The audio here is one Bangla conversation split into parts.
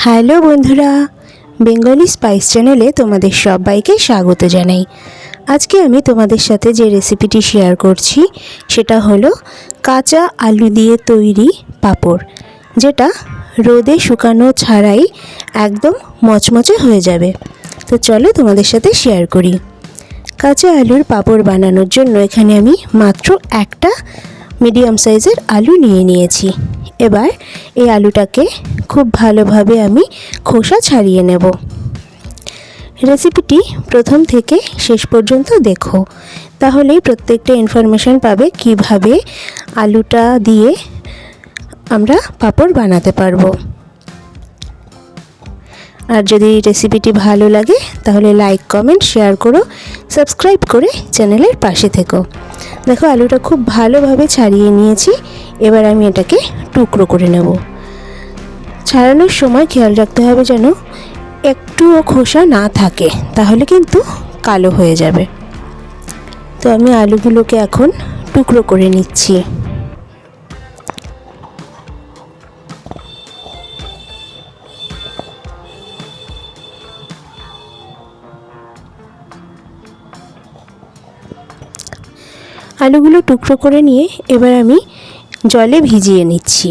হ্যালো বন্ধুরা, বেঙ্গলি স্পাইস চ্যানেলে তোমাদের সবাইকে স্বাগত জানাই। আজকে আমি তোমাদের সাথে যে রেসিপিটি শেয়ার করছি সেটা হলো কাঁচা আলু দিয়ে তৈরি পাঁপড়, যেটা রোদে শুকানো ছাড়াই একদম মচমচে হয়ে যাবে। তো চলো তোমাদের সাথে শেয়ার করি। কাঁচা আলুর পাঁপড় বানানোর জন্য এখানে আমি মাত্র একটা মিডিয়াম সাইজের আলু নিয়েছি। এবার এই আলুটাকে খুব ভালোভাবে আমি খোসা ছাড়িয়ে নেব। রেসিপিটি প্রথম থেকে শেষ পর্যন্ত দেখো, তাহলেই প্রত্যেকটা ইনফরমেশন পাবে কিভাবে আলুটা দিয়ে আমরা পাঁপড় বানাতে পারবো। আর যদি রেসিপিটি ভালো লাগে তাহলে লাইক, কমেন্ট, শেয়ার করো, সাবস্ক্রাইব করে চ্যানেলের পাশে থেকো। দেখো আলুটা খুব ভালোভাবে ছাড়িয়ে নিয়েছি। এবার আমি এটাকে টুকরো করে নেব। ছাড়ানোর সময় খেয়াল রাখতে হবে যেন একটুও খোসা না থাকে, তাহলে কিন্তু কালো হয়ে যাবে। তো আমি আলুগুলোকে এখন টুকরো করে নিচ্ছি। আলুগুলো টুকরো করে নিয়ে এবার আমি জলে ভিজিয়ে নিচ্ছি,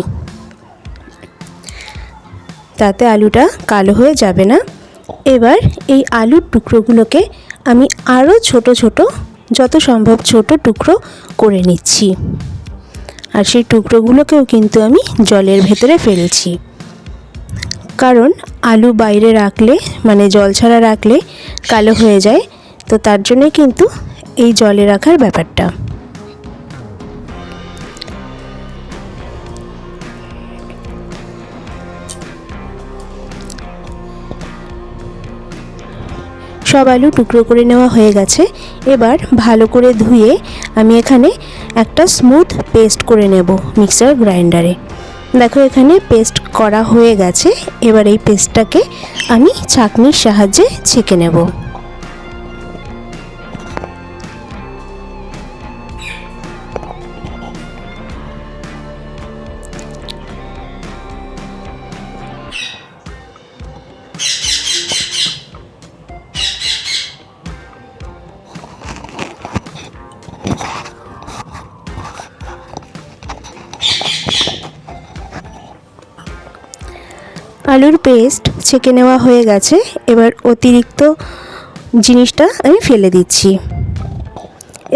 তাতে আলুটা কালো হয়ে যাবে না। এবার এই আলুর টুকরোগুলোকে আমি আরও ছোট ছোট, যত সম্ভব ছোট টুকরো করে নিচ্ছি। আর সেই টুকরোগুলোকেও কিন্তু আমি জলের ভেতরে ফেলছি, কারণ আলু বাইরে রাখলে মানে জল ছাড়া রাখলে কালো হয়ে যায়। তো তার জন্যই কিন্তু এই জলে রাখার ব্যাপারটা। সব আলু টুকরো করে নেওয়া হয়ে গেছে। এবার ভালো করে ধুয়ে আমি এখানে একটা স্মুথ পেস্ট করে নেব মিক্সার গ্রাইন্ডারে। দেখো এখানে পেস্ট করা হয়ে গেছে। এবার এই পেস্টটাকে আমি ছাঁকনির সাহায্যে ছেঁকে নেব। আলুর পেস্ট ছেঁকে নেওয়া হয়ে গেছে। এবার অতিরিক্ত জিনিসটা আমি ফেলে দিচ্ছি।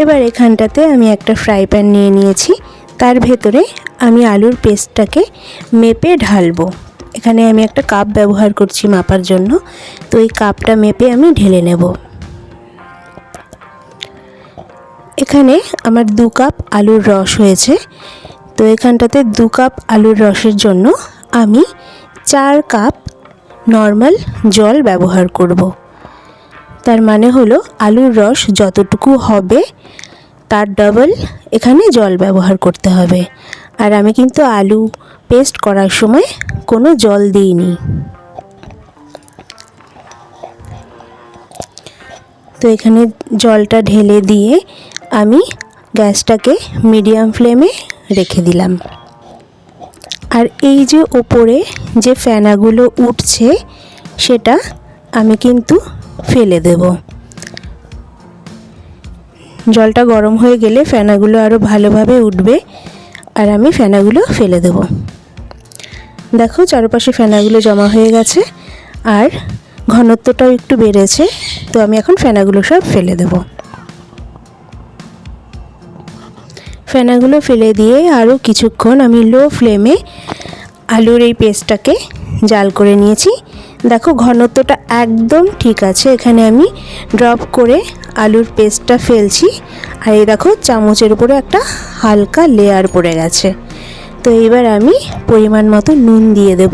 এবার এখানটাতে আমি একটা ফ্রাই প্যান নিয়েছি। তার ভেতরে আমি আলুর পেস্টটাকে মেপে ঢালবো। এখানে আমি একটা কাপ ব্যবহার করছি মাপার জন্য। তো এই কাপটা মেপে আমি ঢেলে নেব। এখানে আমার 2 কাপ আলুর রস হয়েছে। তো এখানটাতে 2 কাপ আলুর রসের জন্য আমি 4 কাপ নর্মাল জল ব্যবহার করব। তার মানে হলো আলুর রস যতটুকু হবে তার ডাবল এখানে জল ব্যবহার করতে হবে। আর আমি কিন্তু আলু পেস্ট করার সময় কোনো জল দিইনি। তো এখানে জলটা ঢেলে দিয়ে আমি গ্যাসটাকে মিডিয়াম ফ্লেমে রেখে দিলাম। আর এই যে ওপরে যে ফেনাগুলো উঠছে সেটা আমি কিন্তু ফেলে দেব। জলটা গরম হয়ে গেলে ফেনাগুলো আরও ভালোভাবে উঠবে, আর আমি ফেনাগুলো ফেলে দেব। দেখো চারপাশে ফেনাগুলো জমা হয়ে গেছে আর ঘনত্বটাও একটু বেড়েছে। তো আমি এখন ফেনাগুলো সব ফেলে দেব। ফেনাগুলো ফেলে দিয়ে আরও কিছুক্ষণ আমি লো ফ্লেমে আলুর এই পেস্টটাকে জাল করে নিয়েছি। দেখো ঘনত্বটা একদম ঠিক আছে। এখানে আমি ড্রপ করে আলুর পেস্টটা ফেলছি, আর এই দেখো চামচের উপরে একটা হালকা লেয়ার পড়ে গেছে। তো এবার আমি পরিমাণ মতো নুন দিয়ে দেব।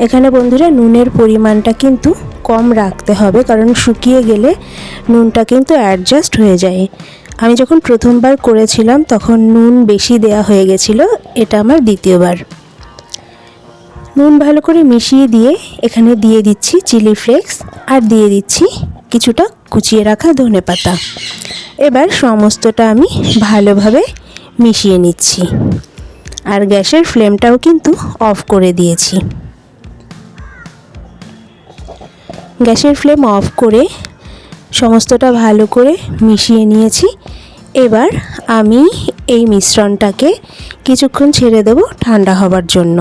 এখানে বন্ধুরা নুনের পরিমাণটা কিন্তু কম রাখতে হবে, কারণ শুকিয়ে গেলে নুনটা কিন্তু অ্যাডজাস্ট হয়ে যায়। আমি যখন প্রথমবার করেছিলাম তখন নুন বেশি দেয়া হয়ে গেছিলো। এটা আমার দ্বিতীয়বার। নুন ভালো করে মিশিয়ে দিয়ে এখানে দিয়ে দিচ্ছি চিলি ফ্লেক্স, আর দিয়ে দিচ্ছি কিছুটা কুচিয়ে রাখা ধনেপাতা। এবার সমস্তটা আমি ভালোভাবে মিশিয়ে নিচ্ছি, আর গ্যাসের ফ্লেমটাও কিন্তু অফ করে দিয়েছি। গ্যাসের ফ্লেম অফ করে সমস্তটা ভালো করে মিশিয়ে নিয়েছি। এবার আমি এই মিশ্রণটাকে কিছুক্ষণ ছেড়ে দেব ঠান্ডা হবার জন্য,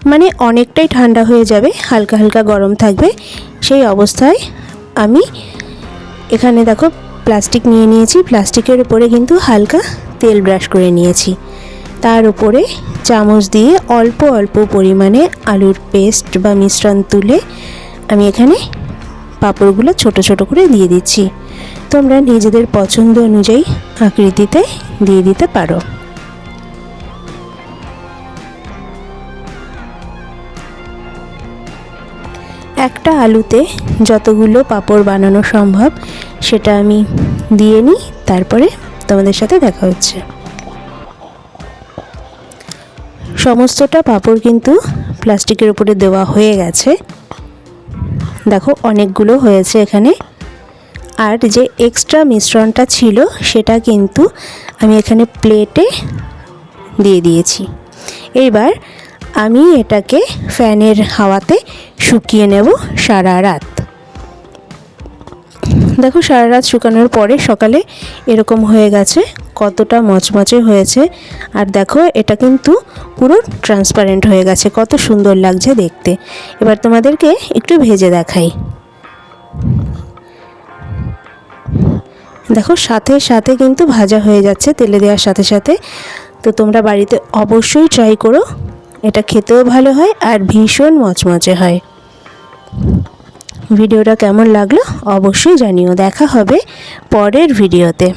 মানে অনেকটাই ঠান্ডা হয়ে যাবে, হালকা হালকা গরম থাকবে। সেই অবস্থায় আমি এখানে দেখো প্লাস্টিক নিয়ে নিয়েছি, প্লাস্টিকের উপরে কিন্তু হালকা তেল ব্রাশ করে নিয়েছি। তার উপরে চামচ দিয়ে অল্প অল্প পরিমাণে আলুর পেস্ট বা মিশ্রণ তুলে আমি এখানে পাঁপড়গুলো ছোট ছোট করে দিয়ে দিচ্ছি। তোমরা নিজেদের পছন্দ অনুযায়ী আকৃতিতে দিয়ে দিতে পারো। একটা আলুতে যতগুলো পাঁপড় বানানো সম্ভব সেটা আমি দিয়ে নিই, তারপরে তোমাদের সাথে দেখা হচ্ছে। সমস্তটা পাঁপড় কিন্তু প্লাস্টিকের উপরে দেওয়া হয়ে গেছে, দেখো অনেকগুলো হয়েছে এখানে। আর যে এক্সট্রা মিশ্রণটা ছিল সেটা কিন্তু আমি এখানে প্লেটে দিয়ে দিয়েছি। এইবার আমি এটাকে ফ্যানের হাওয়াতে শুকিয়ে নেব সারা রাত। দেখো সারা রাত শুকানোর পরে সকালে এরকম হয়ে গেছে, কতটা মচমচে হয়েছে। আর দেখো এটা কিন্তু পুরো ট্রান্সপারেন্ট হয়ে গেছে, কত সুন্দর লাগছে দেখতে। এবার তোমাদেরকে একটু ভেজে দেখাই। দেখো সাথে সাথে কিন্তু ভাজা হয়ে যাচ্ছে তেলে দেওয়ার সাথে সাথে। তো তোমরা বাড়িতে অবশ্যই ট্রাই করো, এটা খেতেও ভালো হয় আর ভীষণ মচমচে হয়। ভিডিওটা কেমন লাগলো অবশ্যই জানিও। দেখা হবে পরের ভিডিওতে।